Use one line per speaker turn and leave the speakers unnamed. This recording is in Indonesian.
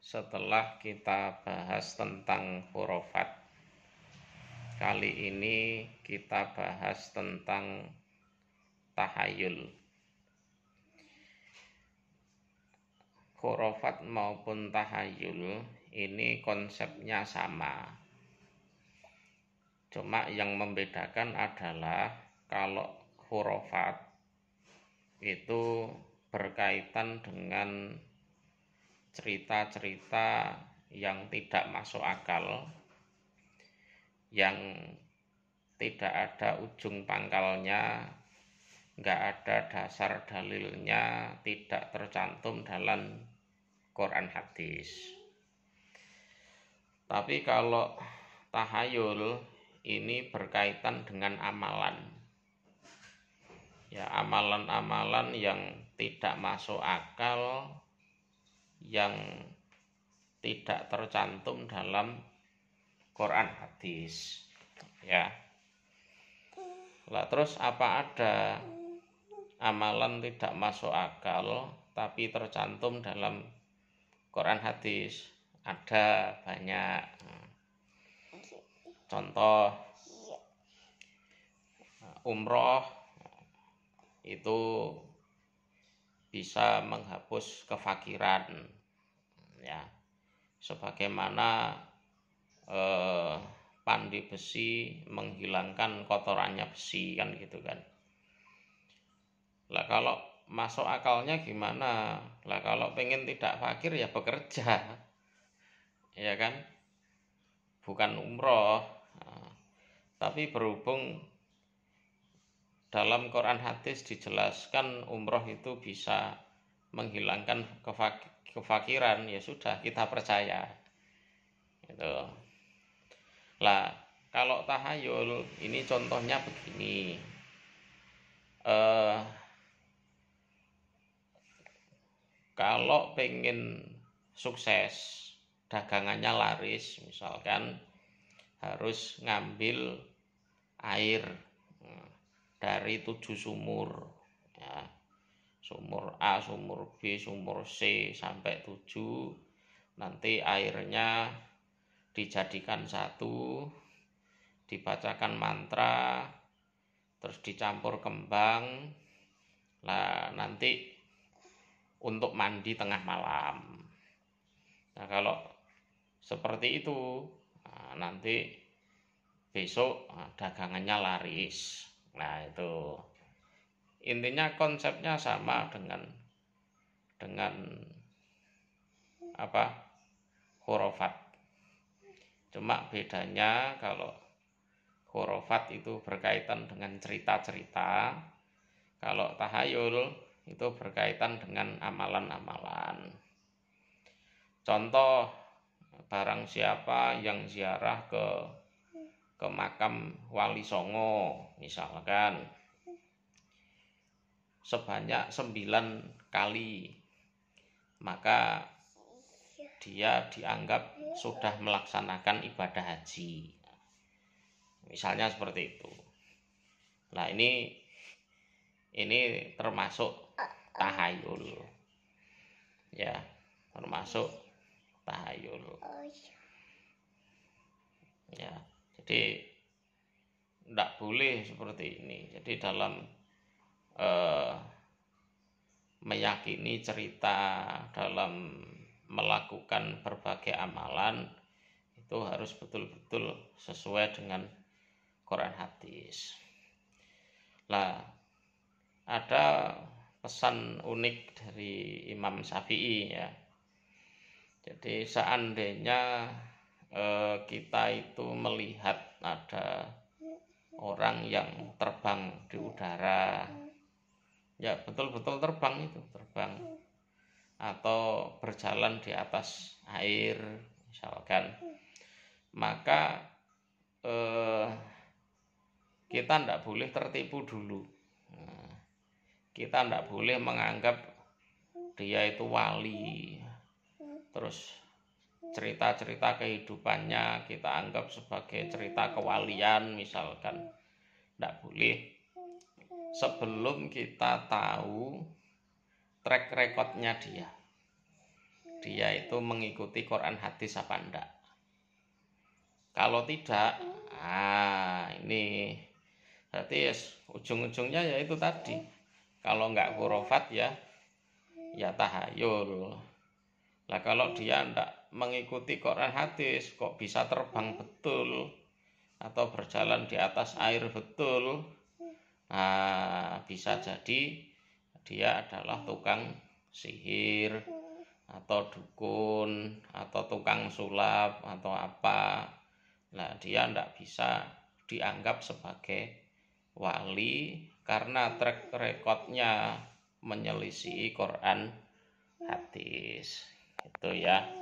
Setelah kita bahas tentang hurufat, kali ini kita bahas tentang tahayul. Hurufat maupun tahayul ini konsepnya sama. Cuma yang membedakan adalah kalau hurufat itu berkaitan dengan cerita-cerita yang tidak masuk akal, yang tidak ada ujung pangkalnya, nggak ada dasar dalilnya, tidak tercantum dalam Quran hadis. Tapi kalau tahayul ini berkaitan dengan amalan, ya amalan-amalan yang tidak masuk akal, yang tidak tercantum dalam Quran hadis, ya. Lah terus apa ada amalan tidak masuk akal tapi tercantum dalam Quran hadis? Ada banyak. Contoh umroh itu bisa menghapus kefakiran, ya, sebagaimana pandi besi menghilangkan kotorannya besi, kan gitu kan. Lah kalau masuk akalnya gimana? Lah kalau pengen tidak fakir ya bekerja, ya kan, bukan umroh. Tapi berhubung dalam Quran hadis dijelaskan umroh itu bisa menghilangkan kefakiran, ya sudah, kita percaya gitu. Lah kalau tahayul ini contohnya begini, kalau pengen sukses, dagangannya laris, misalkan harus ngambil air dari 7 sumur, ya, sumur A, sumur B, sumur C sampai 7. Nanti airnya dijadikan satu, dibacakan mantra, terus dicampur kembang. Lah nanti untuk mandi tengah malam. Nah kalau seperti itu, nanti besok dagangannya laris. Nah itu intinya konsepnya sama dengan apa, hurufat. Cuma bedanya kalau hurufat itu berkaitan dengan cerita-cerita, kalau tahayul itu berkaitan dengan amalan-amalan. Contoh, barang siapa yang ziarah ke makam Wali Songo misalkan sebanyak 9 kali, maka dia dianggap sudah melaksanakan ibadah haji, misalnya seperti itu. Nah ini termasuk tahayul, ya, termasuk tahayul, ya. Jadi tidak boleh seperti ini. Jadi dalam meyakini cerita, dalam melakukan berbagai amalan, itu harus betul-betul sesuai dengan Quran hadis. Lah ada pesan unik dari Imam Syafi'i, ya. Jadi seandainya kita itu melihat ada orang yang terbang di udara, ya betul-betul terbang, atau berjalan di atas air misalkan, maka kita tidak boleh tertipu dulu. Kita tidak boleh menganggap dia itu wali, terus cerita-cerita kehidupannya kita anggap sebagai cerita kewalian misalkan. Tidak boleh sebelum kita tahu track recordnya dia. dia itu mengikuti Quran hadis apa enggak. Kalau tidak, ini berarti ujung-ujungnya ya itu tadi. Kalau enggak khurafat ya tahayul. Lah kalau dia enggak mengikuti Quran hadis, kok bisa terbang betul atau berjalan di atas air betul, bisa jadi dia adalah tukang sihir atau dukun atau tukang sulap atau apa. Nah, dia tidak bisa dianggap sebagai wali karena track recordnya menyelisih Quran hadis. Itu ya.